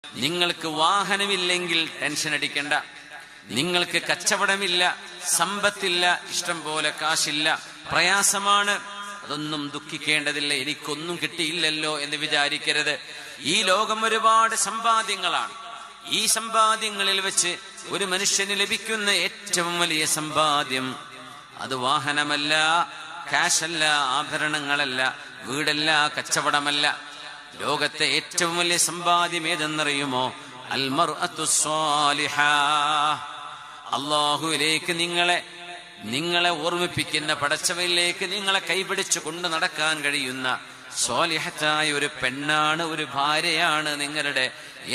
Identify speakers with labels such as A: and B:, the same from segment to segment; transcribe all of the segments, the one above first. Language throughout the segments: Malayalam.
A: നിങ്ങൾക്ക് വാഹനമില്ലെങ്കിൽ ടെൻഷൻ അടിക്കണ്ട, നിങ്ങൾക്ക് കച്ചവടമില്ല, സമ്പത്തില്ല, ഇഷ്ടം പോലെ കാശില്ല, പ്രയാസമാണ്, അതൊന്നും ദുഃഖിക്കേണ്ടതില്ല. എനിക്കൊന്നും കിട്ടിയില്ലല്ലോ എന്ന് വിചാരിക്കരുത്. ഈ ലോകം ഒരുപാട് സമ്പാദ്യങ്ങളാണ്. ഈ സമ്പാദ്യങ്ങളിൽ വെച്ച് ഒരു മനുഷ്യന് ലഭിക്കുന്ന ഏറ്റവും വലിയ സമ്പാദ്യം അത് വാഹനമല്ല, കാശല്ല, ആഭരണങ്ങളല്ല, വീടല്ല, കച്ചവടമല്ല. ലോകത്തെ ഏറ്റവും വലിയ സമ്പാദ്യം ഏതെന്നറിയുമോ? അൽ മർഅത്തു സ്വാലിഹ. അല്ലാഹുവിലേക്ക് നിങ്ങളെ ഓർമ്മിപ്പിക്കുന്ന, പടച്ചവനിലേക്ക് നിങ്ങളെ കൈപിടിച്ചു കൊണ്ട് നടക്കാൻ കഴിയുന്ന സ്വാലിഹത്തായ ഒരു പെണ്ണാണ്, ഒരു ഭാര്യയാണ് നിങ്ങളുടെ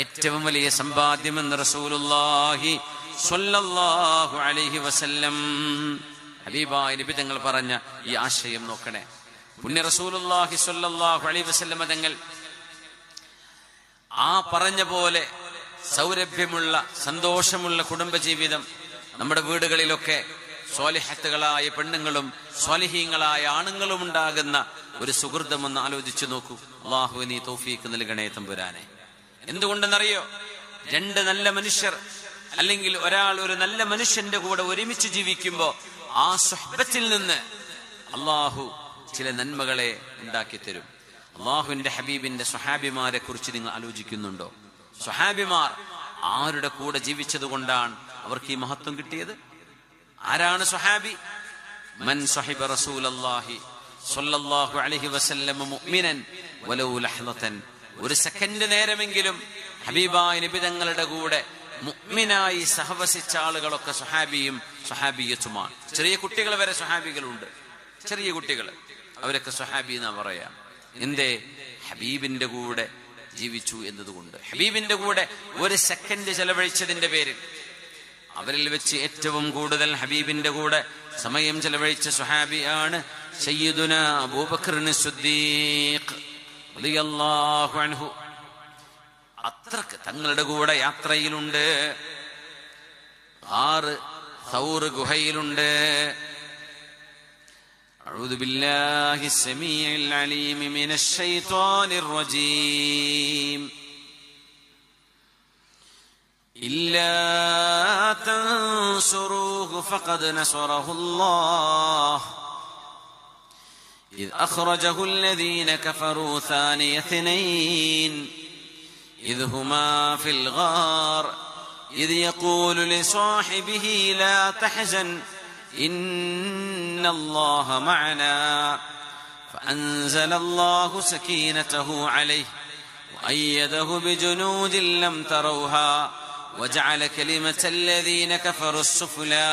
A: ഏറ്റവും വലിയ സമ്പാദ്യമെന്ന് റസൂലുള്ളാഹി സ്വല്ലല്ലാഹു അലൈഹി വസല്ലം. ഹബീബായ നബി തങ്ങൾ പറഞ്ഞ ഈ ആശയം നോക്കണേ. പുണ്യ റസൂലുള്ളാഹി സ്വല്ലല്ലാഹു അലൈഹി വസല്ലം തങ്ങൾ ആ പറഞ്ഞ പോലെ സൗരഭ്യമുള്ള, സന്തോഷമുള്ള കുടുംബജീവിതം നമ്മുടെ വീടുകളിലൊക്കെ സ്വാലിഹത്തുകളായ പെണ്ണുങ്ങളും സ്വാലിഹീങ്ങളായ ആണുങ്ങളും ഉണ്ടാകുന്ന ഒരു സുഹൃതമെന്ന് ആലോചിച്ചു നോക്കൂ. അല്ലാഹു നീ തൗഫീഖ് നൽകണേ തമ്പുരാനെ. എന്തുകൊണ്ടെന്നറിയോ? രണ്ട് നല്ല മനുഷ്യർ അല്ലെങ്കിൽ ഒരാൾ ഒരു നല്ല മനുഷ്യന്റെ കൂടെ ഒരുമിച്ച് ജീവിക്കുമ്പോ ആ സുഹ്ബത്തിൽ നിന്ന് അല്ലാഹു ചില നന്മകളെ ഉണ്ടാക്കി തരും. അല്ലാഹുവിന്റെ ഹബീബിന്റെ സ്വഹാബിമാരെ കുറിച്ച് നിങ്ങൾ ആലോചിക്കുന്നുണ്ടോ? സ്വഹാബിമാർ ആരുടെ കൂടെ ജീവിച്ചത് കൊണ്ടാണ് അവർക്ക് ഈ മഹത്വം കിട്ടിയത്? ആരാണ് സ്വഹാബി? മൻ സ്വഹിബ റസൂലല്ലാഹി സ്വല്ലല്ലാഹു അലൈഹി വസല്ലം മുഅ്മിനൻ വലൗ ലഹ്ളതൻ. ഒരു സെക്കൻഡ് നേരമെങ്കിലും ഹബീബായ നബി തങ്ങളുടെ കൂടെ മുഅ്മിനായി സഹവസിച്ച ആളുകളൊക്കെ സ്വഹാബിയും സ്വഹാബിയത്തുമാണ്. ചെറിയ കുട്ടികൾ വരെ സ്വഹാബികളുണ്ട്. ചെറിയ കുട്ടികൾ, അവരൊക്കെ സ്വഹാബി എന്നാ പറയാം. എന്തേ? ഹബീബിന്റെ കൂടെ ജീവിച്ചു എന്നതുകൊണ്ട്. ഹബീബിന്റെ കൂടെ ഒരു സെക്കൻഡ് ചെലവഴിച്ചതിന്റെ പേരിൽ. അവരിൽ വെച്ച് ഏറ്റവും കൂടുതൽ ഹബീബിന്റെ കൂടെ സമയം ചെലവഴിച്ച സ്വഹാബിയാണ് സയ്യിദുന അബൂബക്കർ സിദ്ദീഖ് റളിയല്ലാഹു അൻഹു. അത്രക്ക് തങ്ങളുടെ കൂടെ യാത്രയിലുണ്ട്. 6 സൗർ ഗുഹയിലുണ്ട്. أعوذ بالله السميع العليم من الشيطان الرجيم. إلا تنصروه فقد نصره الله إذ أخرجه الذين كفروا ثاني اثنين إذ هما في الغار إذ يقول لصاحبه لا تحزن إن الله معنا فأنزل الله سكينته عليه وأيده بجنود لم تروها وجعل كلمة الذين كفروا السفلى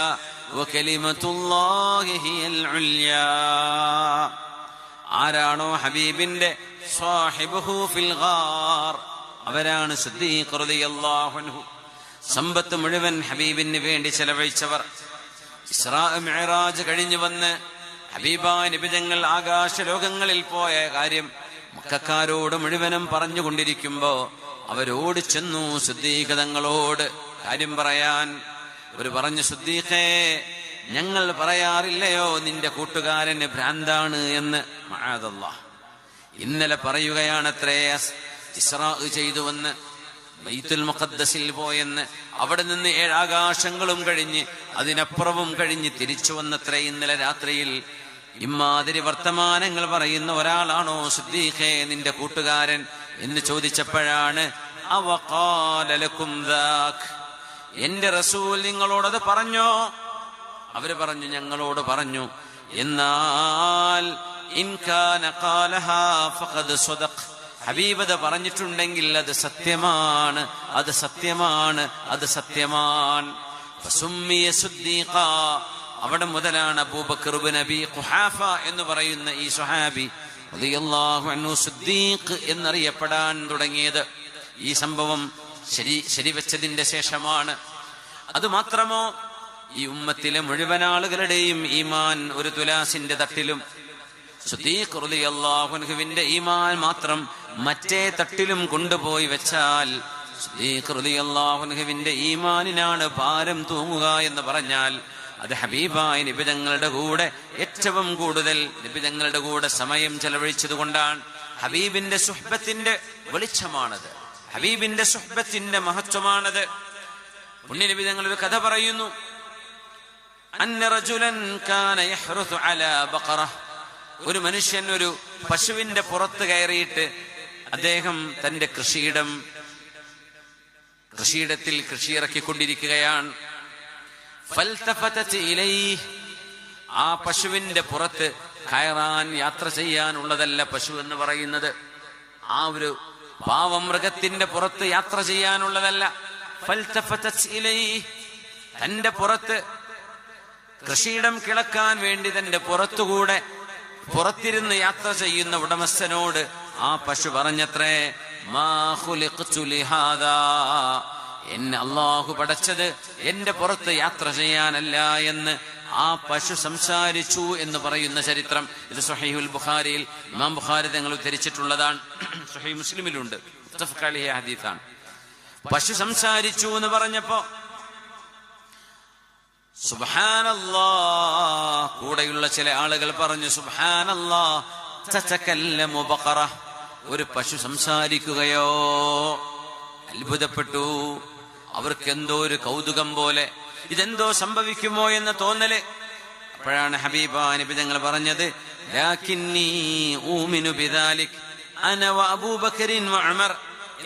A: وكلمة الله هي العليا. ആരാണോ ഹബീബിന്റെ സ്വാഹിബുഹു ഫിൽ ഗാർ, അവരാണ് സിദ്ദീഖ് റളിയല്ലാഹു അൻഹു. സമ്പത്ത് മുഴുവൻ ഹബീബിന് വേണ്ടി ചെലവഴിച്ചവർ. ഇസ്രാ മിഅ്റാജ് കഴിഞ്ഞു വന്ന് ഹബീബായ നബി തങ്ങൾ ആകാശ ലോകങ്ങളിൽ പോയ കാര്യം മക്കക്കാരോട് മുഴുവനും പറഞ്ഞുകൊണ്ടിരിക്കുമ്പോ അവരോട് ചെന്നു സിദ്ദീഖ് തങ്ങളോട് കാര്യം പറയാൻ. അവർ പറഞ്ഞു, സിദ്ദീഖേ, ഞങ്ങൾ പറയാറില്ലയോ നിന്റെ കൂട്ടുകാരന് ഭ്രാന്താണ് എന്ന്? മഅദല്ലാഹ്. ഇന്നലെ പറയുകയാണത്രേ ഇസ്രാ ചെയ്തുവെന്ന്, ബൈത്തുൽ മുഖദ്ദസിൽ പോയെന്ന്. അവിടെ നിന്ന് 7 ആകാശങ്ങളും കഴിഞ്ഞ് അതിനപ്പുറവും കഴിഞ്ഞ് തിരിച്ചു വന്നത്രേ ഇന്നലെ രാത്രിയിൽ. ഇമ്മാതിരി വർത്തമാനങ്ങൾ പറയുന്ന ഒരാളാണോ സിദ്ദീഖേ നിന്റെ കൂട്ടുകാരൻ എന്ന് ചോദിച്ചപ്പോഴാണ് അവഖാല ലക്കും ദാക്, എന്റെ റസൂൽ നിങ്ങളോടത് പറഞ്ഞോ? അവര് പറഞ്ഞു, ഞങ്ങളോട് പറഞ്ഞു. എന്നാൽ ഇൻ കാന ഖാലഹാ ഫഖദ് സദഖ, ഹബീബത പറഞ്ഞിട്ടുണ്ടെങ്കിൽ അത് സത്യമാണ്, അത് സത്യമാണ്, അത് സത്യമാണ്. ഫസുമ്മിയ സിദ്ദീഖ, അവിടെ മുതലാണ് അബൂബക്കർ ഇബ്നു അബീ ഖുഹാഫ എന്ന് പറയുന്ന ഈ സ്വഹാബി റളിയല്ലാഹു അൻഹു സിദ്ദീഖ് എന്നറിയപ്പെടാൻ തുടങ്ങിയത്. ഈ സംഭവം ശരിവെച്ചതിന്റെ ശേഷമാണ്. അതുമാത്രമോ, ഈ ഉമ്മത്തിലെ മുഴുവൻ ആളുകളുടെയും ഈമാൻ ഒരു തുലാസിന്റെ തട്ടിലും, സിദ്ദീഖ് റളിയല്ലാഹു അൻഹുവിന്റെ ഈമാൻ മാത്രം മറ്റേ തട്ടിലും കൊണ്ടുപോയി വെച്ചാൽ സിദ്ദീഖ് റളിയല്ലാഹു അൻഹുവിന്റെ ഈമാനിനാണ് ഭാരം തൂങ്ങുക എന്ന് പറഞ്ഞാൽ അത് ഹബീബായ നബി തങ്ങളുടെ കൂടെ ഏറ്റവും കൂടുതൽ നബി തങ്ങളുടെ കൂടെ സമയം ചെലവഴിച്ചത് കൊണ്ടാണ്. ഹബീബിന്റെ സുഹ്ബത്തിന്റെ വെളിച്ചമാണത്. ഹബീബിന്റെ സുഹ്ബത്തിന്റെ മഹത്വമാണത്. പുണ്യനബി തങ്ങൾ ഒരു കഥ പറയുന്നു. അന്ന റജുലൻ കാന യഹ്റുസു അലാ ബഖറ, ഒരു മനുഷ്യൻ ഒരു പശുവിന്റെ പുറത്ത് കയറിയിട്ട് അദ്ദേഹം തന്റെ കൃഷിയിടത്തിൽ കൃഷി ഇറക്കിക്കൊണ്ടിരിക്കുകയാണ്. ഫൽതഫതത് ഇലൈഹി, ആ പശുവിന്റെ പുറത്ത് കയറാൻ യാത്ര ചെയ്യാനുള്ളതല്ല പശു എന്ന് പറയുന്നത്. ആ ഒരു പാവം മൃഗത്തിന്റെ പുറത്ത് യാത്ര ചെയ്യാനുള്ളതല്ല. ഫൽതഫതത് ഇലൈഹി, തന്റെ പുറത്ത് കൃഷിയിടം കിളക്കാൻ വേണ്ടി തന്റെ പുറത്തിരുന്ന് യാത്ര ചെയ്യുന്ന ഉടമസ്ഥനോട് ആ പശു പറഞ്ഞത്രേ, മാ ഖുലിഖ്തു ലിഹാദാ, എന്നെ അല്ലാഹു പടച്ചത് എന്റെ പുറത്ത് യാത്ര ചെയ്യാനല്ല എന്ന് ആ പശു സംസാരിച്ചു എന്ന് പറയുന്ന ചരിത്രം. ഇത് സ്വഹീഹുൽ ബുഖാരിയിൽ ഇമാം ബുഖാരി തങ്ങൾ ഉദ്ധരിച്ചിട്ടുള്ളതാണ്. സ്വഹീഹ് മുസ്ലിമിലുണ്ട്, മുത്തഫഖ് അലൈഹി ഹദീസാണ്. പശു സംസാരിച്ചു എന്ന് പറഞ്ഞപ്പോ സുബ്ഹാനല്ലാഹ്, കൂടെയുള്ള ചില ആളുകൾ പറഞ്ഞു, സുബ്ഹാനല്ലാഹ് തതകല്ലമു ബഖറ, ഒരു പശു സംസാരിക്കുകയോ? അത്ഭുതപ്പെട്ടു. അവർക്ക് എന്തോ ഒരു കൗതുകം പോലെ, ഇതെന്തോ സംഭവിക്കുമോ എന്ന തോന്നല്. അപ്പോഴാണ് ഹബീബാ നബി തങ്ങൾ പറഞ്ഞത്, ലാകിന്നി ഊമിനു ബിദാലിക് അന വ അബൂബക്കറിൻ വ ഉമർ,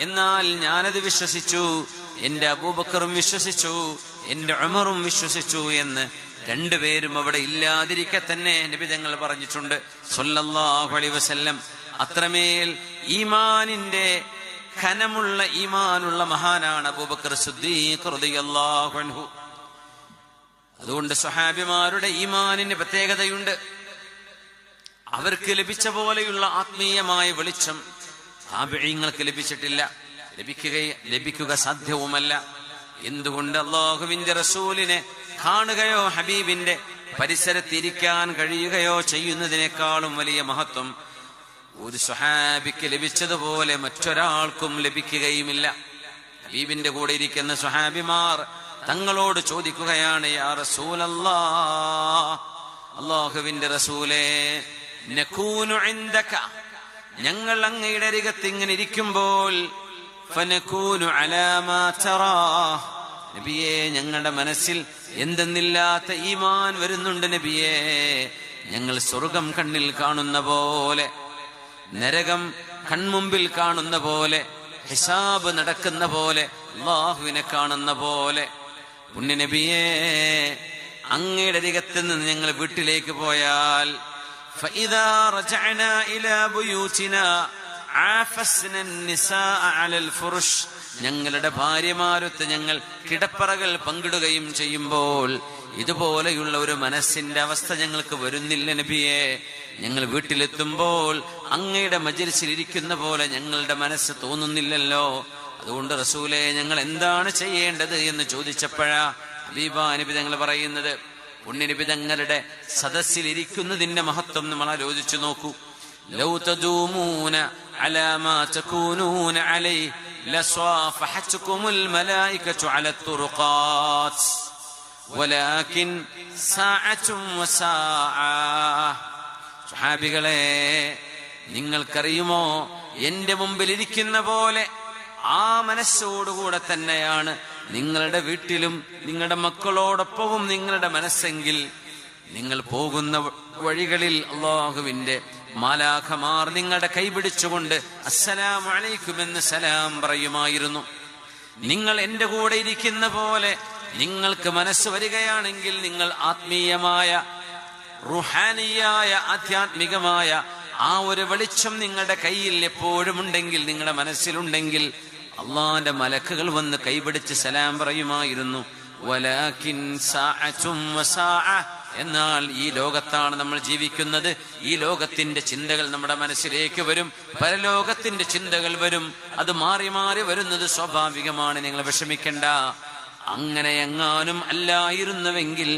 A: എന്നാൽ ഞാനത് വിശ്വസിച്ചു, എന്റെ അബൂബക്കറും വിശ്വസിച്ചു, എന്റെ ഉമറും വിശ്വസിച്ചു എന്ന് രണ്ടുപേരും അവിടെ ഇല്ലാതിരിക്കെ തന്നെ നബി തങ്ങൾ പറഞ്ഞിട്ടുണ്ട് സ്വല്ലല്ലാഹു അലൈഹി വസല്ലം. അത്രമേൽ ഈമാനിന്റെ ഖനമുള്ള ഈമാനുള്ള മഹാനാണ് അബൂബക്കർ സിദ്ദീഖ് റളിയല്ലാഹു അൻഹു. അതുകൊണ്ട് സ്വഹാബിമാരുടെ ഈമാനിന് പ്രത്യേകതയുണ്ട്. അവർക്ക് ലഭിച്ച പോലെയുള്ള ആത്മീയമായ വെളിച്ചം താബിഈങ്ങൾക്ക് ലഭിച്ചിട്ടില്ല, ലഭിക്കുക സാധ്യവുമല്ല. എന്തുകൊണ്ട്? അല്ലാഹുവിന്റെ റസൂലിനെ കാണുകയോ ഹബീബിന്റെ പരിസരത്തിരിക്കാൻ കഴിയുകയോ ചെയ്യുന്നതിനേക്കാളും വലിയ മഹത്വം ഒരു സ്വഹാബിക്ക് ലഭിച്ചതുപോലെ മറ്റൊരാൾക്കും ലഭിക്കുകയുമില്ല. ഹബീബിന്റെ കൂടെ ഇരിക്കുന്ന സ്വഹാബിമാർ തങ്ങളോട് ചോദിക്കുകയാണ്, യാ റസൂലല്ലാഹ്, അല്ലാഹുവിന്റെ റസൂലേ, നകൂനു ഇൻദക, ഞങ്ങൾ അങ്ങയുടെ അരികത്ത് ഇങ്ങനെ ഇരിക്കുമ്പോൾ, ഫനകൂനു അലാ മാ തറാ, നബിയേ ഞങ്ങളുടെ മനസ്സിൽ എന്തെന്നില്ലാത്ത ഈമാൻ വരുന്നുണ്ട് നബിയേ. ഞങ്ങൾ സ്വർഗം കണ്ണിൽ കാണുന്ന പോലെ, നരകം കൺമുമ്പിൽ കാണുന്ന പോലെ, ഹിസാബ് നടക്കുന്ന പോലെ, അല്ലാഹുവിനെ കാണുന്ന പോലെ. പുണ്യ നബിയേ, അങ്ങയുടെ അരികത്ത് നിന്ന് ഞങ്ങൾ വീട്ടിലേക്ക് പോയാൽ, ഫഇദാ റജഅനാ ഇലാ ബുയൂതിനാ ആഫസ്ന النساء على الفرش, ഞങ്ങളുടെ ഭാര്യമാരൊത്ത് ഞങ്ങൾ കിടപ്പറകൾ പങ്കിടുകയും ചെയ്യുമ്പോൾ ഇതുപോലെയുള്ള ഒരു മനസ്സിന്റെ അവസ്ഥ ഞങ്ങൾക്ക് വരുന്നില്ല നബിയേ. ഞങ്ങൾ വീട്ടിലെത്തുമ്പോൾ അങ്ങയുടെ മജ്‌ലിസിൽ ഇരിക്കുന്ന പോലെ ഞങ്ങളുടെ മനസ്സ് തോന്നുന്നില്ലല്ലോ. അതുകൊണ്ട് റസൂലേ, ഞങ്ങൾ എന്താണ് ചെയ്യേണ്ടത് എന്ന് ചോദിച്ചപ്പോഴാ ഹബീബാ നബി തങ്ങൾ പറയുന്നത്, പുണ്യനബി തങ്ങളുടെ സദസ്സിൽ ഇരിക്കുന്നതിന്റെ മഹത്വം നമ്മൾ ആലോചിച്ചു നോക്കൂ. ലൗ തദൂമൂന അലാ മാ തകൂനൂന അലൈഹി ലസ്വാഫഹതുകുമുൽ മലായികതു അലാ തുറുഖാത്ത് വലാകിൻ സാഅതും വസാഅ. സ്വഹാബികളെ, നിങ്ങൾക്കറിയുമോ, എന്റെ മുമ്പിൽ ഇരിക്കുന്ന പോലെ ആ മനസ്സോടുകൂടെ തന്നെയാണ് നിങ്ങളുടെ വീട്ടിലും നിങ്ങളുടെ മക്കളോടൊപ്പവും നിങ്ങളുടെ മനസ്സെങ്കിൽ, നിങ്ങൾ പോകുന്ന വഴികളിൽ അല്ലാഹുവിന്റെ മാലാഖമാർ നിങ്ങളുടെ കൈപിടിച്ചുകൊണ്ട് അസ്സലാമു അലൈക്കും എന്ന് സലാം പറയുമായിരുന്നു. നിങ്ങൾ എന്റെ കൂടെ ഇരിക്കുന്ന പോലെ നിങ്ങൾക്ക് മനസ്സ് വരികയാണെങ്കിൽ, നിങ്ങൾ ആത്മീയമായ റുഹാനിയായ ആധ്യാത്മികമായ ആ ഒരു വെളിച്ചം നിങ്ങളുടെ കയ്യിൽ എപ്പോഴും ഉണ്ടെങ്കിൽ, നിങ്ങളുടെ മനസ്സിലുണ്ടെങ്കിൽ, അള്ളാന്റെ മലക്കുകൾ വന്ന് കൈപിടിച്ച് സലാം പറയുമായിരുന്നു. വലാകിൻ സാഅതും വസാഅ, എന്നാൽ ഈ ലോകത്താണ് നമ്മൾ ജീവിക്കുന്നത്. ഈ ലോകത്തിന്റെ ചിന്തകൾ നമ്മുടെ മനസ്സിലേക്ക് വരും, പരലോകത്തിന്റെ ചിന്തകൾ വരും. അത് മാറി മാറി വരുന്നത് സ്വാഭാവികമാണ്, നിങ്ങൾ വിഷമിക്കണ്ട. അങ്ങനെ എങ്ങാനും അല്ലായിരുന്നുവെങ്കിൽ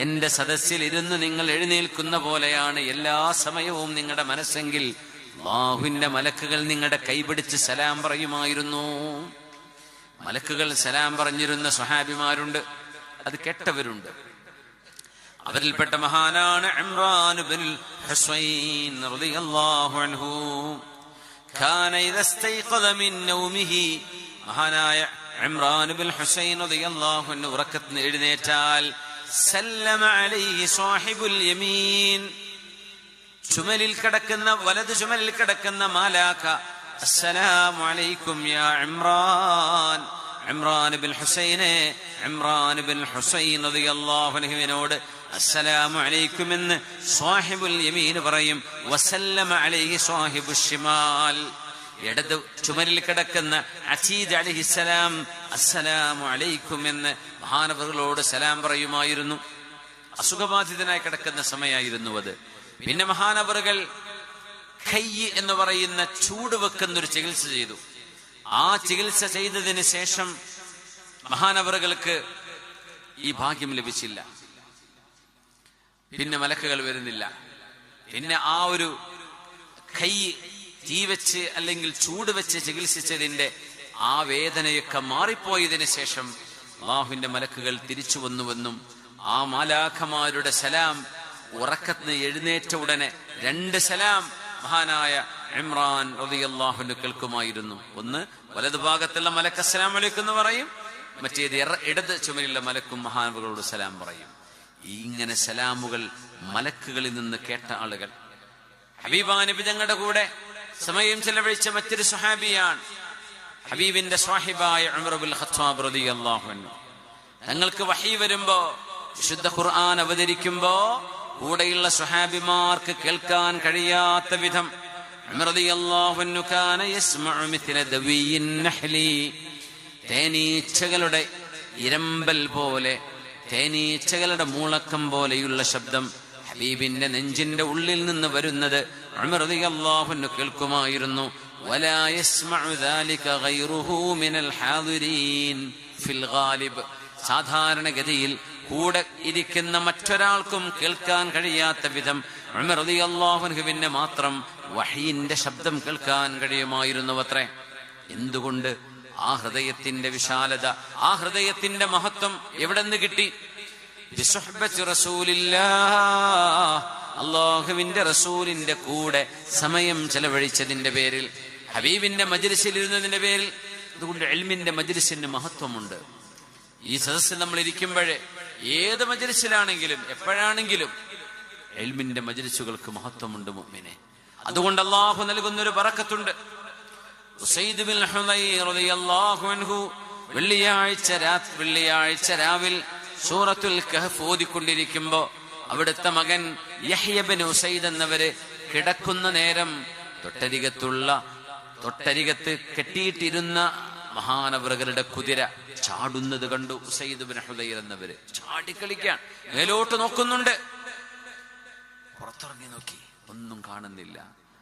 A: എന്റെ സദസ്സിൽ ഇരുന്ന് നിങ്ങൾ എഴുന്നേൽക്കുന്ന പോലെയാണ് എല്ലാ സമയവും നിങ്ങളുടെ മനസ്സെങ്കിൽ, അല്ലാഹുവിന്റെ മലക്കുകൾ നിങ്ങളുടെ കൈപിടിച്ച് സലാം പറയുമായിരുന്നു. മലക്കുകൾ സലാം പറഞ്ഞിരുന്ന സ്വഹാബിമാരുണ്ട്, അത് കേട്ടവരുണ്ട്. അവരിൽപ്പെട്ട മഹാനാണ് ഇമ്രാൻ ഇബ്നുൽ ഹുസൈൻ റളിയല്ലാഹു അൻഹു. കാന ഇദാ ഇസ്തൈഖദ മിൻ നൗമിഹി, മഹാനായ ഇമ്രാൻ ഇബ്നുൽ ഹുസൈൻ റളിയല്ലാഹു അൻഹു ഉറക്കത്തിൽ എഴുന്നേറ്റാൽ സല്ലമ അലൈഹി സാഹിബുൽ യമീൻ, ചുമലിൽ കിടക്കുന്ന വലത് ചുമലിൽ കിടക്കുന്ന മാലാഖ അസ്സലാമു അലൈക്കും യാ ഇമ്രാൻ, ഇമ്രാൻ ഇബ്നുൽ ഹുസൈനെ, ഇമ്രാൻ ഇബ്നുൽ ഹുസൈൻ റളിയല്ലാഹു അൻഹുവിനോട് അസ്സലാമു അലൈക്കും എന്ന് സാഹിബുൽ യമീൻ പറയും. വസല്ലമ അലൈഹി സാഹിബുശ് ശിമാൽ, ഇടത് ചുമലിൽ കിടക്കുന്ന അസീദ് അലൈഹിസ്സലാം അസ്സലാമു അലൈക്കും എന്ന് മഹാനവറുകളോട് സലാം പറയുമായിരുന്നു. അസുഖബാധിതനായി കിടക്കുന്ന സമയമായിരുന്നു അത്. പിന്നെ മഹാനവറുകൾ ഖയ്യ് എന്ന് പറയുന്ന ചൂട് വെക്കുന്ന ഒരു ചികിത്സ ചെയ്തു. ആ ചികിത്സ ചെയ്തതിന് ശേഷം മഹാനവറുകൾക്ക് ഈ ഭാഗ്യം ലഭിച്ചില്ല. പിന്നെ മലക്കുകൾ വരുന്നില്ല. പിന്നെ ആ ഒരു കൈ തീ വെച്ച് അല്ലെങ്കിൽ ചൂട് വെച്ച് ചികിത്സിച്ചതിന്റെ ആ വേദനയൊക്കെ മാറിപ്പോയതിനു ശേഷം അല്ലാഹുവിന്റെ മലക്കുകൾ തിരിച്ചു വന്നുവെന്നും ആ മാലാഖമാരുടെ സലാം ഉറക്കത്തിന് എഴുന്നേറ്റ ഉടനെ 2 സലാം മഹാനായ ഇമ്രാൻ റളിയല്ലാഹു അൻഹു കേൾക്കുമായിരുന്നു. ഒന്ന് വലതുഭാഗത്തുള്ള മലക്ക് അസ്സലാമു അലൈക്കും എന്ന് പറയും, മറ്റേത് ഇടത് ചുമലിലുള്ള മലക്കും മഹാനവറുകളോട് സലാം പറയും. ഇങ്ങനെ സലാമുകൾ മലക്കുകളിൽ നിന്ന് കേട്ട ആളുകൾ ഹബീബാ നബി തങ്ങളുടെ കൂടെ സമയം ചെലവഴിച്ച മറ്റൊരു സ്വഹാബിയാണ് ഹബീബിന്റെ സ്വാഹിബായ ഉമർ ഇബ്നുൽ ഖത്താബ് റളിയല്ലാഹു അൻഹു. തങ്ങൾക്ക് വഹി വരുമ്പോ, വിശുദ്ധ ഖുർആൻ അവതരിക്കുമ്പോ കൂടെയുള്ള സ്വഹാബിമാർക്ക് കേൾക്കാൻ കഴിയാത്ത വിധം ഉമർ റളിയല്ലാഹു അൻഹു കാന യസ്മഉ മിത്ല ദവിയിൻ നഹ്ലി, തേനീച്ചകളുടെ ഇരമ്പൽ പോലെ, തേനീച്ചകളുടെ മൂളക്കം പോലെയുള്ള ശബ്ദം ഹബീബിന്റെ നെഞ്ചിന്റെ ഉള്ളിൽ നിന്ന് വരുന്നത് ഉമർ റളിയല്ലാഹു അൻഹു കേൾക്കുമായിരുന്നു. വലാ യസ്മഉ ദാലിക ഗൈറുഹു മിനൽ ഹാദിരീൻ ഫിൽ ഗാലിബ്, സാധാരണഗതിയിൽ കൂടെ ഇരിക്കുന്ന മറ്റൊരാൾക്കും കേൾക്കാൻ കഴിയാത്ത വിധം ഉമർ റളിയല്ലാഹു അൻഹുവിന് മാത്രം വഹീന്റെ ശബ്ദം കേൾക്കാൻ കഴിയുമായിരുന്നുവത്രേ. എന്തുകൊണ്ട്? ആ ഹൃദയത്തിന്റെ വിശാലത, ആ ഹൃദയത്തിന്റെ മഹത്വം എവിടെ നിന്ന് കിട്ടി? ബിസുഹ്ബത്തി റസൂലില്ലാഹ്, അല്ലാഹുവിന്റെ റസൂലിന്റെ കൂടെ സമയം ചെലവഴിച്ചതിന്റെ പേരിൽ, ഹബീബിന്റെ മജ്ലിസിൽ ഇരുന്നതിന്റെ പേരിൽ. അതുകൊണ്ട് ഇൽമിന്റെ മജ്ലിസിന് മഹത്വമുണ്ട്. ഈ സദസ്സിൽ നമ്മൾ ഇരിക്കുമ്പോഴേ, ഏത് മജ്ലിസിലാണെങ്കിലും എപ്പോഴാണെങ്കിലും ഇൽമിന്റെ മജ്ലിസുകൾക്ക് മഹത്വമുണ്ട് മുഅ്മിനെ. അതുകൊണ്ട് അല്ലാഹു നൽകുന്നൊരു ബറക്കത്തുണ്ട്. ഉസൈദ് ബിൻ ഹുദൈർ റളിയല്ലാഹു അൻഹു വെള്ളിയാഴ്ച രാവിൽ സൂറത്തുൽ കഹ്ഫ് ഓതിക്കൊണ്ടിരിക്കുമ്പോ അവിടുത്തെ മകൻ യഹ്യ ബിൻ ഉസൈദ് എന്നവര് കിടക്കുന്ന നേരം തൊട്ടരികത്ത് കെട്ടിയിട്ടിരുന്ന മഹാനവറുകളുടെ കുതിര ചാടുന്നത് കണ്ടു. ഉസൈദ് ബിൻ ഹുദൈർ എന്നവര് ചാടിക്കളിക്കാൻ മേലോട്ട് നോക്കുന്നുണ്ട്. പുറത്തിറങ്ങി നോക്കി, ഒന്നും കാണുന്നില്ല.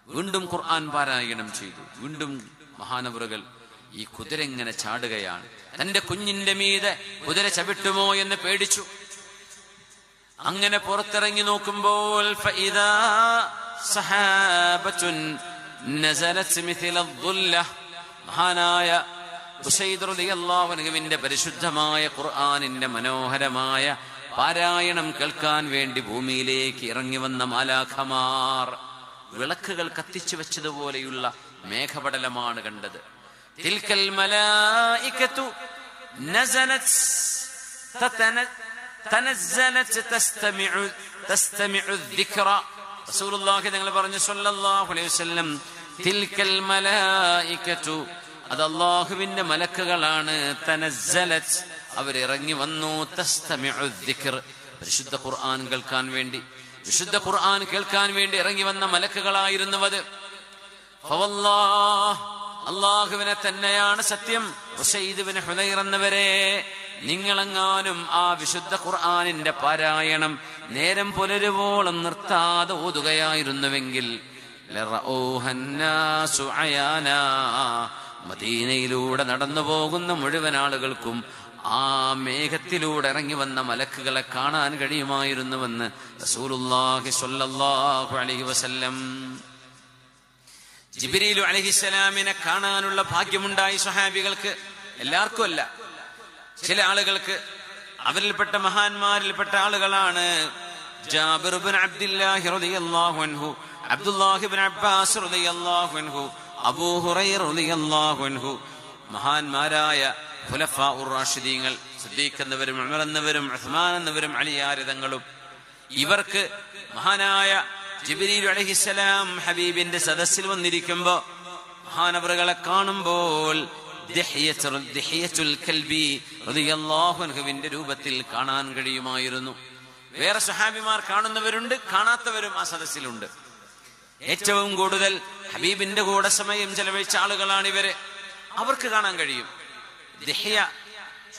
A: വീണ്ടും ഖുർആൻ പാരായണം ചെയ്തു. വീണ്ടും മഹാനവറുകൾ ഈ കുതിര ഇങ്ങനെ ചാടുകയാണ്. തന്റെ കുഞ്ഞിന്റെ മീതെ കുതിര ചവിട്ടുമോ എന്ന് പേടിച്ചു. അങ്ങനെ പുറത്തിറങ്ങി നോക്കുമ്പോൾ ഫഇദാ സഹാബത്തുൻ നസലത് മിഥല ദുല്ല, മഹാനായ ഉസൈദ് റളിയല്ലാഹു അൻഹുവിന്റെ പരിശുദ്ധമായ ഖുർആനിന്റെ മനോഹരമായ പാരായണം കേൾക്കാൻ വേണ്ടി ഭൂമിയിലേക്ക് ഇറങ്ങി വന്ന മാലാഖമാർ വിളക്കുകൾ കത്തിച്ചു വെച്ചതുപോലെയുള്ള മേഘപടലമാണ് കണ്ടത്. തിൽക്കൽ മലായികതു നസലത് തനസ്സലത് തസ്തമിഉ الذിക്റ. റസൂലുള്ളാഹി തങ്ങൾ പറഞ്ഞു സ്വല്ലല്ലാഹു അലൈഹി വസല്ലം, തിൽക്കൽ മലായികതു, അത് അല്ലാഹുവിന്റെ മലക്കുകളാണ്. തനസ്സലത്, അവരിറങ്ങി വന്നു. തസ്തമിഉ الذിക്ർ, പരിശുദ്ധ ഖുർആൻ കേൾക്കാൻ വേണ്ടി, വിശുദ്ധ ഖുർആൻ കേൾക്കാൻ വേണ്ടി ഇറങ്ങി വന്ന മലക്കുകളായിരുന്നുവത്. ഫവല്ലാഹ്, അല്ലാഹുവിനെ തന്നെയാണ് സത്യം. ഉസൈദ് ബിൻ ഹുദൈർ എന്നവരെ, നിങ്ങളെങ്ങാനും ആ വിശുദ്ധ ഖുർആനിന്റെ പാരായണം നേരം പുലരുവോളം നിർത്താതെ ഓതുകയായിരുന്നുവെങ്കിൽ ലറഊഹന്നാസു അയാനാ, മദീനയിലൂടെ നടന്നു പോകുന്ന മുഴുവൻ ആളുകൾക്കും ആ മേഘത്തിലൂടെ ഇറങ്ങി വന്ന മലക്കുകളെ കാണാൻ കഴിയുമായിരുന്നുവെന്ന് റസൂലുള്ളാഹി സ്വല്ലല്ലാഹു അലൈഹി വസല്ലം. ജിബ്രീൽ അലൈഹിസ്സലാമിനെ കാണാനുള്ള ഭാഗ്യമുണ്ടായി സ്വഹാബികൾക്ക്. എല്ലാവർക്കും അല്ല, ചില ആളുകൾക്ക്. അവരിൽപ്പെട്ട മഹാന്മാരിൽപ്പെട്ട ആളുകളാണ് ജാബിർ ഇബ്നു അബ്ദുല്ലാഹി റളിയല്ലാഹു അൻഹു, അബ്ദുല്ലാഹി ഇബ്നു അബ്ബാസ് റളിയല്ലാഹു അൻഹു, അബൂ ഹുറൈറ റളിയല്ലാഹു അൻഹു, മഹാന്മാരായ ഖുലഫാഉർ റാഷിദീങ്ങൾ, സിദ്ദീഖ് എന്നവരും ഉമർ എന്നവരും ഉസ്മാൻ എന്നവരും അലിയാരിതങ്ങളും, ഇവർക്ക് മഹാനായ ജിബ്രീൽ അലൈഹിസ്സലാം ഹബീബിന്റെ സദസ്സിൽ വന്നിരിക്കുമ്പോ മഹാനവറുകളെ കാണുമ്പോൾ ദിഹ്യത്തുൽ കൽബി റളിയല്ലാഹു അൻഹുവിന്റെ രൂപത്തിൽ കാണാൻ കഴിയുമായിരുന്നു. വേറെ സ്വഹാബിമാർ കാണുന്നവരുണ്ട്, കാണാത്തവരും ആ സദസ്സിലുണ്ട്. ഏറ്റവും കൂടുതൽ ഹബീബിന്റെ കൂടെ സമയം ചെലവഴിച്ച ആളുകളാണ് ഇവര്. അവർക്ക് കാണാൻ കഴിയും. ദിഹ്യ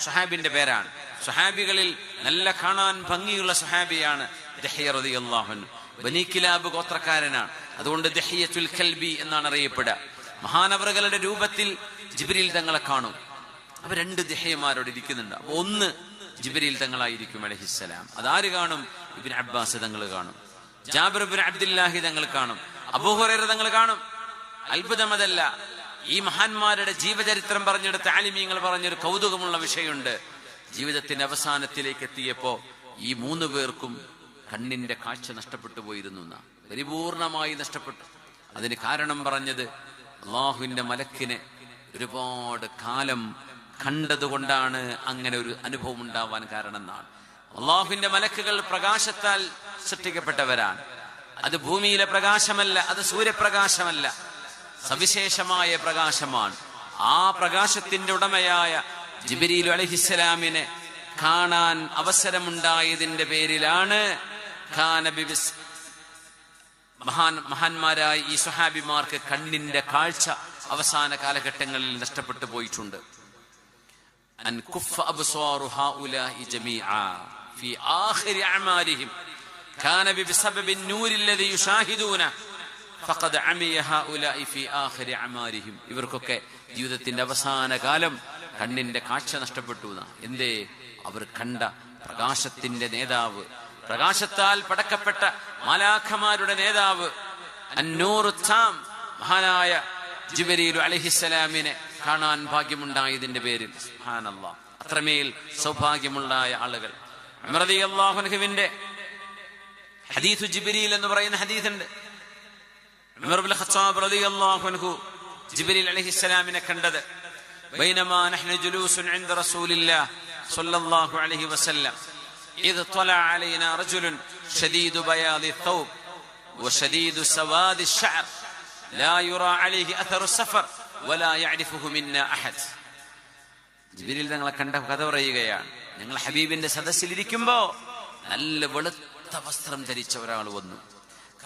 A: സ്വഹാബിന്റെ പേരാണ്. സ്വഹാബികളിൽ നല്ല കാണാൻ ഭംഗിയുള്ള സ്വഹാബിയാണ് ദിഹ്യ റളിയല്ലാഹു അൻഹു. ബനി കിലാബ് ഗോത്രക്കാരനാണ്. അതുകൊണ്ട് ദിഹ്യത്തുൽ കൽബി എന്നാണ് അറിയപ്പെടുക. മഹാനവറുകളുടെ രൂപത്തിൽ ജിബ്രീൽ തങ്ങളെ കാണും. അപ്പൊ രണ്ട് ദിഹ്യമാരോട് ഇരിക്കുന്നുണ്ട്. അപ്പൊ ഒന്ന് ജിബ്രീൽ തങ്ങളായിരിക്കും അലൈഹിസ്സലാം. അതാര് കാണും? ഇബ്നു അബ്ബാസ് തങ്ങൾ കാണും, ജാബിർ ഇബ്നു അബ്ദുല്ലാഹി തങ്ങൾ കാണും, അബൂ ഹുറൈറ തങ്ങൾ കാണും. അത്ഭുതം അതല്ല, ഈ മഹാന്മാരുടെ ജീവചരിത്രം പറഞ്ഞെടുത്ത ആലിമീങ്ങൾ പറഞ്ഞൊരു കൗതുകമുള്ള വിഷയമുണ്ട്. ജീവിതത്തിന്റെ അവസാനത്തിലേക്ക് എത്തിയപ്പോ ഈ മൂന്ന് പേർക്കും കണ്ണിന്റെ കാഴ്ച നഷ്ടപ്പെട്ടു പോയിരുന്നു. പരിപൂർണമായി നഷ്ടപ്പെട്ടു. അതിന് കാരണം പറഞ്ഞത് അള്ളാഹുവിന്റെ മലക്കിനെ ഒരുപാട് കാലം കണ്ടതുകൊണ്ടാണ് അങ്ങനെ ഒരു അനുഭവം ഉണ്ടാവാൻ കാരണം എന്നാണ്. അള്ളാഹുവിന്റെ മലക്കുകൾ പ്രകാശത്താൽ സൃഷ്ടിക്കപ്പെട്ടവരാണ്. അത് ഭൂമിയിലെ പ്രകാശമല്ല, അത് സൂര്യപ്രകാശമല്ല, സവിശേഷമായ പ്രകാശമാണ്. ആ പ്രകാശത്തിന്റെ ഉടമയായ ജിബ്രീൽ അലൈഹിസ്സലാമിനെ കാണാൻ അവസരമുണ്ടായതിന്റെ പേരിലാണ് മഹാന്മാരായ ഈ സ്വഹാബിമാർക്ക് കണ്ണിന്റെ കാഴ്ച അവസാന കാലഘട്ടങ്ങളിൽ നഷ്ടപ്പെട്ടു പോയിട്ടുണ്ട്. അൻ കുഫ അബ്സാറു ഹൗലാഇ ജമീഅ ഫീ ആഖിരി അഅമാലിഹിം കാന ബിസബബി النور الذي يشاهدون فقد عمي هؤلاء في آخر أعمارهم. ഇവർക്കൊക്കെ ജീവിതത്തിന്റെ അവസാന കാലം കണ്ണിന്റെ കാഴ്ച നഷ്ടപ്പെട്ടു. എന്തേ? അവർ കണ്ട പ്രകാശത്തിന്റെ നേതാവ്, പ്രകാശത്താൽ പടക്കപ്പെട്ട മാലാഖമാരുടെ നേതാവ് അന്നൂറു താം മഹാനായ ജിബ്രീൽ അലൈഹിസ്സലാമിനെ കാണാൻ ഭാഗ്യമുണ്ടായതിന്റെ പേരിൽ സുബ്ഹാനല്ലാഹ്, അത്രമേൽ സൗഭാഗ്യമുള്ള ആളുകൾ. ഉമർ റളിയല്ലാഹു അൻഹുവിന്റെ ഹദീസ് ജിബ്രീൽ എന്ന് പറയുന്ന ഹദീസുണ്ട്. ഉമർ ഇബ്നു ഖത്താബ് റളിയല്ലാഹു അൻഹു ജിബ്രീൽ അലൈഹിസ്സലാമിനെ കണ്ടത് ബൈനമാ നഹ്നു ജുലൂസുൻ ഇൻദ റസൂലില്ലാഹ് സ്വല്ലല്ലാഹു അലൈഹി വസല്ലം إذ طلع علينا رجل شديد بياض الثوب وشديد سواد الشعر لا يرى عليه أثر السفر ولا يعرفه منا أحد. ജിബ്രീൽ തങ്ങളെ കണ്ട കഥ പറയുകയാണ്. ഞങ്ങൾ ഹബീബിന്റെ സദസ്സിലിരിക്കുമ്പോ നല്ല വെളുത്ത വസ്ത്രം ധരിച്ച ഒരാൾ വന്നു,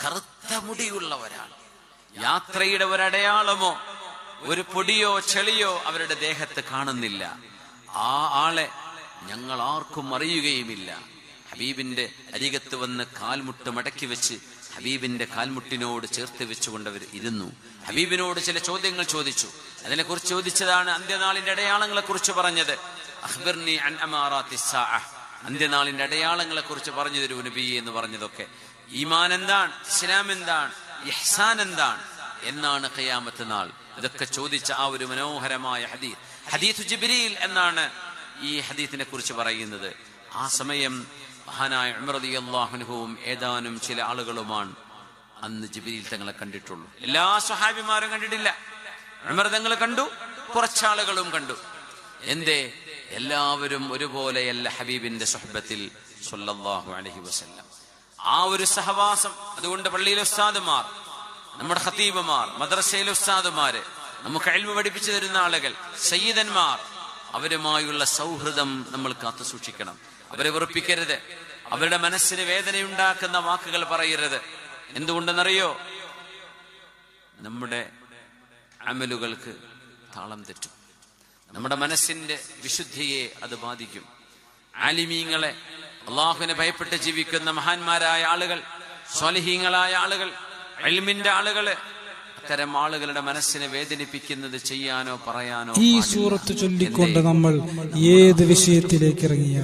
A: കറുത്ത മുടിയുള്ള ഒരാൾ. യാത്രയുടെ ഒരടയാളമോ ഒരു പൊടിയോ ചെളിയോ അവരുടെ ദേഹത്ത് കാണുന്നില്ല. ആ ആളെ ഞങ്ങൾ ആർക്കും അറിയുകയുമില്ല. ഹബീബിന്റെ അരികത്ത് വന്ന് കാൽമുട്ട് മടക്കി വെച്ച് ഹബീബിന്റെ കാൽമുട്ടിനോട് ചേർത്ത് വെച്ചുകൊണ്ടവർ ഇരുന്നു. ഹബീബിനോട് ചില ചോദ്യങ്ങൾ ചോദിച്ചു. അതിനെക്കുറിച്ച് ചോദിച്ചതാണ് അന്ത്യനാളിന്റെ അടയാളങ്ങളെ കുറിച്ച് പറഞ്ഞത്. അഖ്ബിർനി അൻ അമാറാത്തിസ് സാഅ, അന്ത്യനാളിന്റെ അടയാളങ്ങളെ കുറിച്ച് പറഞ്ഞു തരൂ നബിയെ എന്ന് പറഞ്ഞതൊക്കെ. ഈമാൻ എന്താണ്, ഇസ്ലാം എന്താണ്, ഇഹ്സാൻ എന്താണ്, എന്നാണ് ഖിയാമത്ത് നാൾ, ഇതൊക്കെ ചോദിച്ച ആ ഒരു മനോഹരമായ ഹദീസ്, ഹദീസ് ജിബ്രീൽ എന്നാണ് ഈ ഹദീസിനെ കുറിച്ച് പറയുന്നത്. ആ സമയം മഹാനായ ഉമർ റളിയല്ലാഹു അൻഹുവും ഏതാനും ചില ആളുകളുമാണ് അന്ന് ജിബ്രീൽ തങ്ങളെ കണ്ടിട്ടുള്ളൂ. എല്ലാ സ്വഹാബിമാരും കണ്ടിട്ടില്ല. ഉമർ തങ്ങൾ കണ്ടു, കുറച്ചാളുകളും കണ്ടു. എന്തേ? എല്ലാവരും ഒരുപോലെയല്ല ഹബീബിന്റെ സുഹബത്തിൽ സ്വല്ലല്ലാഹു അലൈഹി വസല്ലം. ആ ഒരു സഹവാസം. അതുകൊണ്ട് പള്ളിയിലെ ഉസ്താദുമാർ, നമ്മുടെ ഖതീബുമാർ, മദ്രസയിലെ ഉസ്താദുമാര്, നമുക്ക് ഇൽമു പഠിപ്പിച്ചു തരുന്ന ആളുകൾ, സയ്യിദന്മാർ, അവരുമായുള്ള സൗഹൃദം നമ്മൾ കാത്തു സൂക്ഷിക്കണം. അവരെ വെറുപ്പിക്കരുത്. അവരുടെ മനസ്സിന് വേദനയുണ്ടാക്കുന്ന വാക്കുകൾ പറയരുത്. എന്തുകൊണ്ടെന്നറിയോ? നമ്മുടെ അമലുകൾക്ക് താളം തെറ്റും. നമ്മുടെ മനസ്സിന്റെ വിശുദ്ധിയെ അത് ബാധിക്കും. ആലിമീങ്ങളെ, അള്ളാഹുവിനെ ഭയപ്പെട്ട് ജീവിക്കുന്ന മഹാന്മാരായ ആളുകൾ, സ്വാലിഹീങ്ങളായ ആളുകൾ, ഇൽമിന്റെ ആളുകള്, അത്തരം ആളുകളുടെ മനസ്സിനെ വേദനിപ്പിക്കുന്നത് ചെയ്യാനോ പറയാനോ.
B: ഈ സൂറത്ത് ചൊല്ലിക്കൊണ്ട് നമ്മൾ ഏത് വിഷയത്തിലേക്ക് ഇറങ്ങിയ